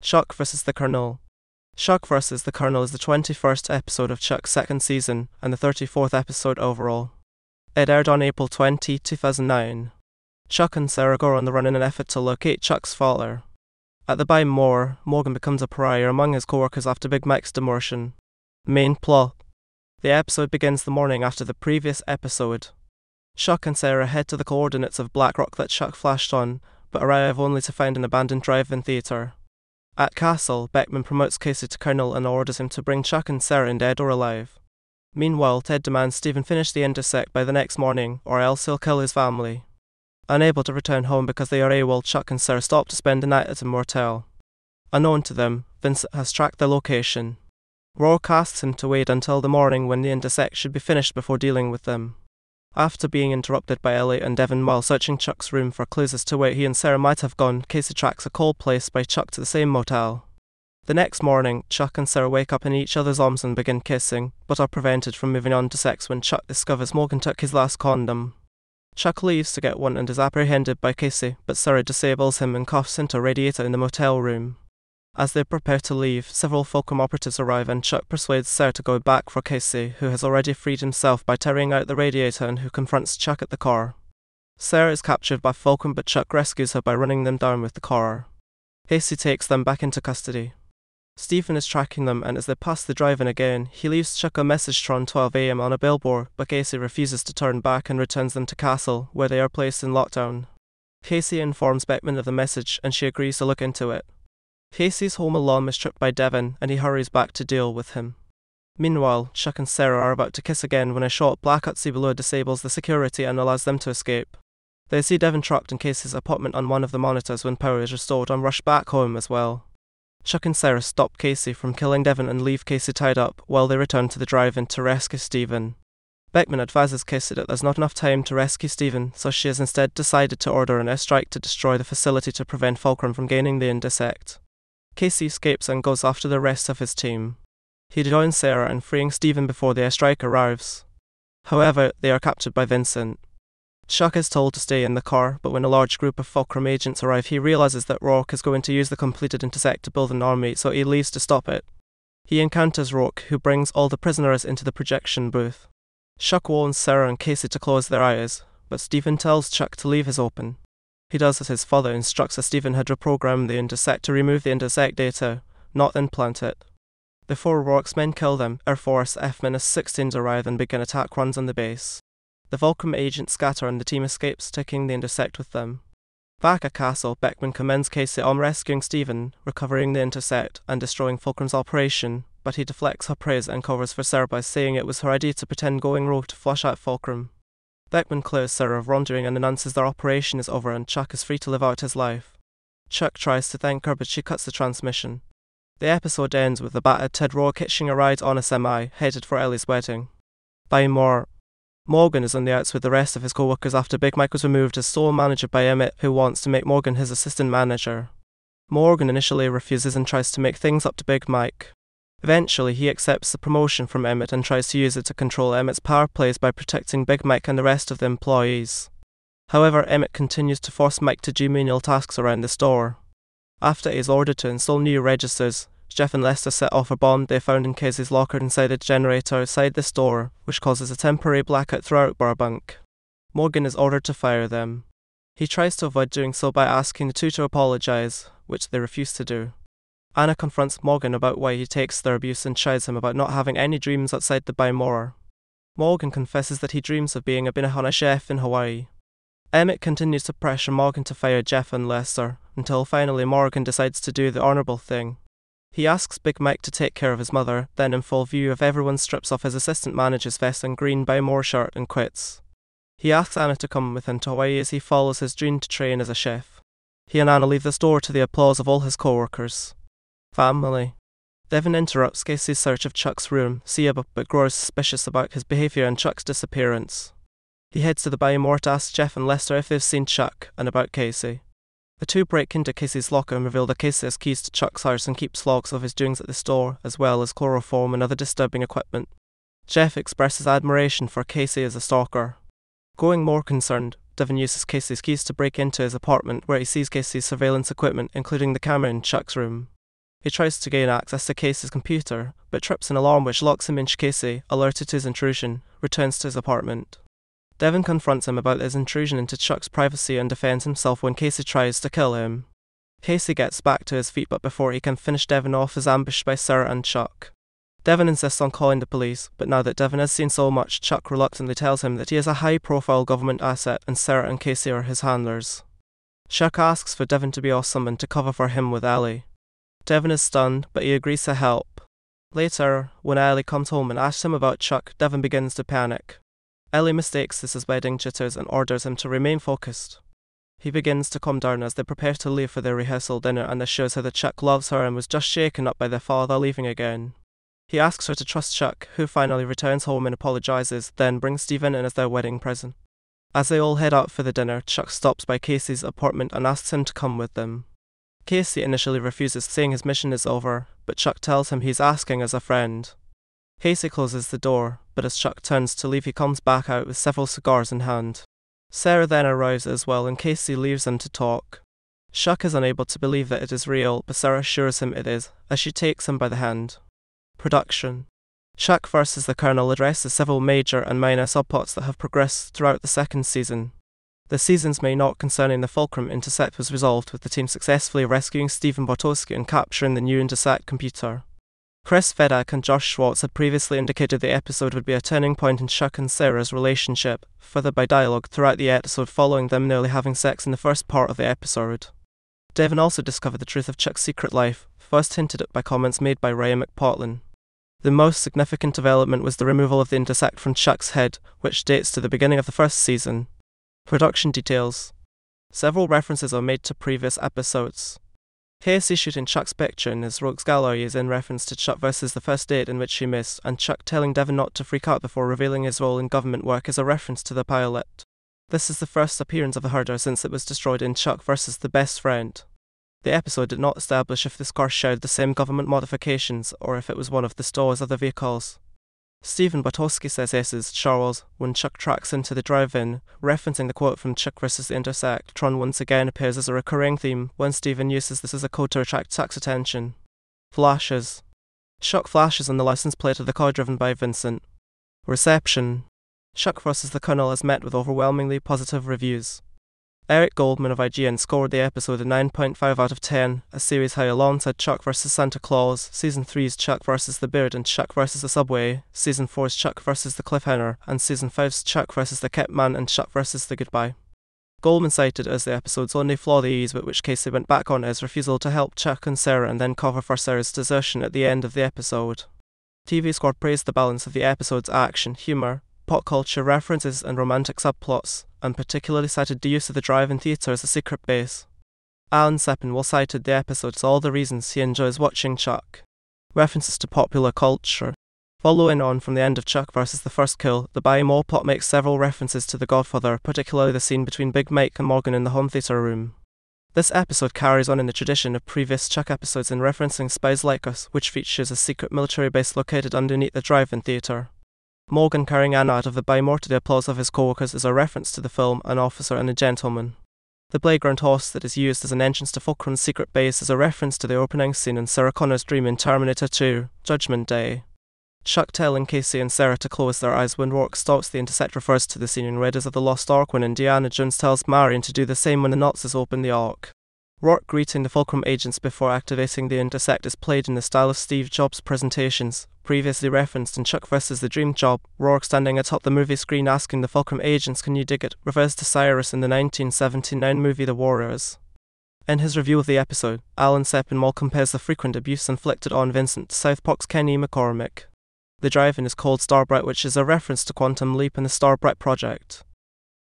Chuck vs. the Colonel. Chuck vs. the Colonel is the 21st episode of Chuck's second season and the 34th episode overall. It aired on April 20, 2009. Chuck and Sarah go on the run in an effort to locate Chuck's father. At the Buy More, Morgan becomes a pariah among his coworkers after Big Mike's demotion. Main plot. The episode begins the morning after the previous episode. Chuck and Sarah head to the coordinates of Black Rock that Chuck flashed on, but arrive only to find an abandoned drive-in theatre. At Castle, Beckman promotes Casey to Colonel and orders him to bring Chuck and Sarah in dead or alive. Meanwhile, Ted demands Stephen finish the intersect by the next morning, or else he'll kill his family. Unable to return home because they are AWOL, Chuck and Sarah stop to spend the night at a motel. Unknown to them, Vincent has tracked their location. Rourke asks him to wait until the morning when the intersect should be finished before dealing with them. After being interrupted by Elliot and Devon while searching Chuck's room for clues as to where he and Sarah might have gone, Casey tracks a call placed by Chuck to the same motel. The next morning, Chuck and Sarah wake up in each other's arms and begin kissing, but are prevented from moving on to sex when Chuck discovers Morgan took his last condom. Chuck leaves to get one and is apprehended by Casey, but Sarah disables him and cuffs into a radiator in the motel room. As they prepare to leave, several Fulcrum operatives arrive and Chuck persuades Sarah to go back for Casey, who has already freed himself by tearing out the radiator and who confronts Chuck at the car. Sarah is captured by Fulcrum, but Chuck rescues her by running them down with the car. Casey takes them back into custody. Stephen is tracking them, and as they pass the drive-in again, he leaves Chuck a message to 12 AM on a billboard, but Casey refuses to turn back and returns them to Castle, where they are placed in lockdown. Casey informs Beckman of the message, and she agrees to look into it. Casey's home alarm is tripped by Devon, and he hurries back to deal with him. Meanwhile, Chuck and Sarah are about to kiss again when a shot black at sea below disables the security and allows them to escape. They see Devon trapped in Casey's apartment on one of the monitors when power is restored and rush back home as well. Chuck and Sarah stop Casey from killing Devon and leave Casey tied up while they return to the drive-in to rescue Stephen. Beckman advises Casey that there's not enough time to rescue Stephen, so she has instead decided to order an airstrike to destroy the facility to prevent Fulcrum from gaining the intersect. Casey escapes and goes after the rest of his team. He joins Sarah in freeing Stephen before the airstrike arrives. However, they are captured by Vincent. Chuck is told to stay in the car, but when a large group of Fulcrum agents arrive, he realizes that Rourke is going to use the completed intersect to build an army, so he leaves to stop it. He encounters Rourke, who brings all the prisoners into the projection booth. Chuck warns Sarah and Casey to close their eyes, but Stephen tells Chuck to leave his open. He does as his father instructs, as Stephen had reprogrammed the intersect to remove the intersect data, not implant it. Before Rourke's men kill them, Air Force F-16s arrive and begin attack runs on the base. The Fulcrum agents scatter and the team escapes, taking the intersect with them. Back at Castle, Beckman commends Casey on rescuing Stephen, recovering the intersect, and destroying Fulcrum's operation, but he deflects her praise and covers for Sarah by saying it was her idea to pretend going rogue to flush out Fulcrum. Beckman clears Sarah of wrongdoing and announces their operation is over and Chuck is free to live out his life. Chuck tries to thank her, but she cuts the transmission. The episode ends with the battered Ted Rourke hitching a ride on a semi, headed for Ellie's wedding. Buy More. Morgan is on the outs with the rest of his co-workers after Big Mike was removed as sole manager by Emmett, who wants to make Morgan his assistant manager. Morgan initially refuses and tries to make things up to Big Mike. Eventually, he accepts the promotion from Emmett and tries to use it to control Emmett's power plays by protecting Big Mike and the rest of the employees. However, Emmett continues to force Mike to do menial tasks around the store. After he is ordered to install new registers, Jeff and Lester set off a bomb they found in Casey's locker inside a generator outside the store, which causes a temporary blackout throughout Burbank. Morgan is ordered to fire them. He tries to avoid doing so by asking the two to apologize, which they refuse to do. Anna confronts Morgan about why he takes their abuse and chides him about not having any dreams outside the Buy More. Morgan confesses that he dreams of being a Benihana chef in Hawaii. Emmett continues to pressure Morgan to fire Jeff and Lester, until finally Morgan decides to do the honourable thing. He asks Big Mike to take care of his mother, then in full view of everyone strips off his assistant manager's vest and green Buy More shirt and quits. He asks Anna to come with him to Hawaii as he follows his dream to train as a chef. He and Anna leave the store to the applause of all his co-workers. Family. Devon interrupts Casey's search of Chuck's room, but grows suspicious about his behaviour and Chuck's disappearance. He heads to the Buy More to ask Jeff and Lester if they've seen Chuck, and about Casey. The two break into Casey's locker and reveal that Casey has keys to Chuck's house and keeps logs of his doings at the store, as well as chloroform and other disturbing equipment. Jeff expresses admiration for Casey as a stalker. Going more concerned, Devon uses Casey's keys to break into his apartment, where he sees Casey's surveillance equipment, including the camera in Chuck's room. He tries to gain access to Casey's computer, but trips an alarm which locks him in. Casey, alerted to his intrusion, returns to his apartment. Devon confronts him about his intrusion into Chuck's privacy and defends himself when Casey tries to kill him. Casey gets back to his feet, but before he can finish, Devon off is ambushed by Sarah and Chuck. Devon insists on calling the police, but now that Devon has seen so much, Chuck reluctantly tells him that he is a high-profile government asset and Sarah and Casey are his handlers. Chuck asks for Devon to be awesome and to cover for him with Ellie. Devon is stunned, but he agrees to help. Later, when Ellie comes home and asks him about Chuck, Devon begins to panic. Ellie mistakes this as wedding jitters and orders him to remain focused. He begins to calm down as they prepare to leave for their rehearsal dinner, and this shows how that Chuck loves her and was just shaken up by their father leaving again. He asks her to trust Chuck, who finally returns home and apologizes, then brings Stephen in as their wedding present. As they all head out for the dinner, Chuck stops by Casey's apartment and asks him to come with them. Casey initially refuses, saying his mission is over, but Chuck tells him he's asking as a friend. Casey closes the door, but as Chuck turns to leave, he comes back out with several cigars in hand. Sarah then arrives as well, and Casey leaves them to talk. Chuck is unable to believe that it is real, but Sarah assures him it is, as she takes him by the hand. Production. Chuck vs. the Colonel addresses several major and minor subplots that have progressed throughout the second season. The season's main arc concerning the Fulcrum Intercept was resolved with the team successfully rescuing Stephen Bartowski and capturing the new Intercept computer. Chris Fedak and Josh Schwartz had previously indicated the episode would be a turning point in Chuck and Sarah's relationship, furthered by dialogue throughout the episode following them nearly having sex in the first part of the episode. Devon also discovered the truth of Chuck's secret life, first hinted at by comments made by Ryan McPartlin. The most significant development was the removal of the Intercept from Chuck's head, which dates to the beginning of the first season. Production details. Several references are made to previous episodes. Casey shooting Chuck's picture in his rogues gallery is in reference to Chuck vs. the first date in which she missed, and Chuck telling Devon not to freak out before revealing his role in government work is a reference to the pilot. This is the first appearance of the herder since it was destroyed in Chuck vs. the Best Friend. The episode did not establish if this car shared the same government modifications or if it was one of the store's other vehicles. Stephen Bartowski says yes Charles when Chuck tracks into the drive-in, referencing the quote from Chuck vs. the Intercept. Tron once again appears as a recurring theme when Stephen uses this as a code to attract Chuck's attention. Flashes. Chuck flashes on the license plate of the car driven by Vincent. Reception. Chuck vs. the Colonel has met with overwhelmingly positive reviews. Eric Goldman of IGN scored the episode a 9.5 out of 10, a series high alongside Chuck vs. Santa Claus, Season 3's Chuck vs. the Beard and Chuck vs. the Subway, Season 4's Chuck vs. the Cliffhanger, and Season 5's Chuck vs. the Kept Man and Chuck vs. the Goodbye. Goldman cited as the episode's only flaw the ease with which Casey went back on his refusal to help Chuck and Sarah and then cover for Sarah's desertion at the end of the episode. TV Squad praised the balance of the episode's action, humour, pop culture references and romantic subplots, and particularly cited the use of the drive-in theatre as a secret base. Alan Sepinwall cited the episode as all the reasons he enjoys watching Chuck. References to popular culture. Following on from the end of Chuck vs. the First Kill, the Buy More plot makes several references to The Godfather, particularly the scene between Big Mike and Morgan in the home theatre room. This episode carries on in the tradition of previous Chuck episodes in referencing Spies Like Us, which features a secret military base located underneath the drive-in theatre. Morgan carrying Anna out of the Buy More to the applause of his coworkers is a reference to the film An Officer and a Gentleman. The playground horse that is used as an entrance to Fulcrum's secret base is a reference to the opening scene in Sarah Connor's dream in Terminator 2, Judgment Day. Chuck telling Casey and Sarah to close their eyes when Rourke stops the Intercept refers to the scene in Raiders of the Lost Ark when Indiana Jones tells Marion to do the same when the Nazis open the Ark. Rourke greeting the Fulcrum agents before activating the Intercept is played in the style of Steve Jobs' presentations, previously referenced in Chuck vs. the Dream Job. Rourke standing atop the movie screen asking the Fulcrum agents, "Can you dig it?" refers to Cyrus in the 1979 movie The Warriors. In his review of the episode, Alan Sepinwall compares the frequent abuse inflicted on Vincent to South Park's Kenny McCormick. The drive-in is called Starbright, which is a reference to Quantum Leap and the Starbright Project.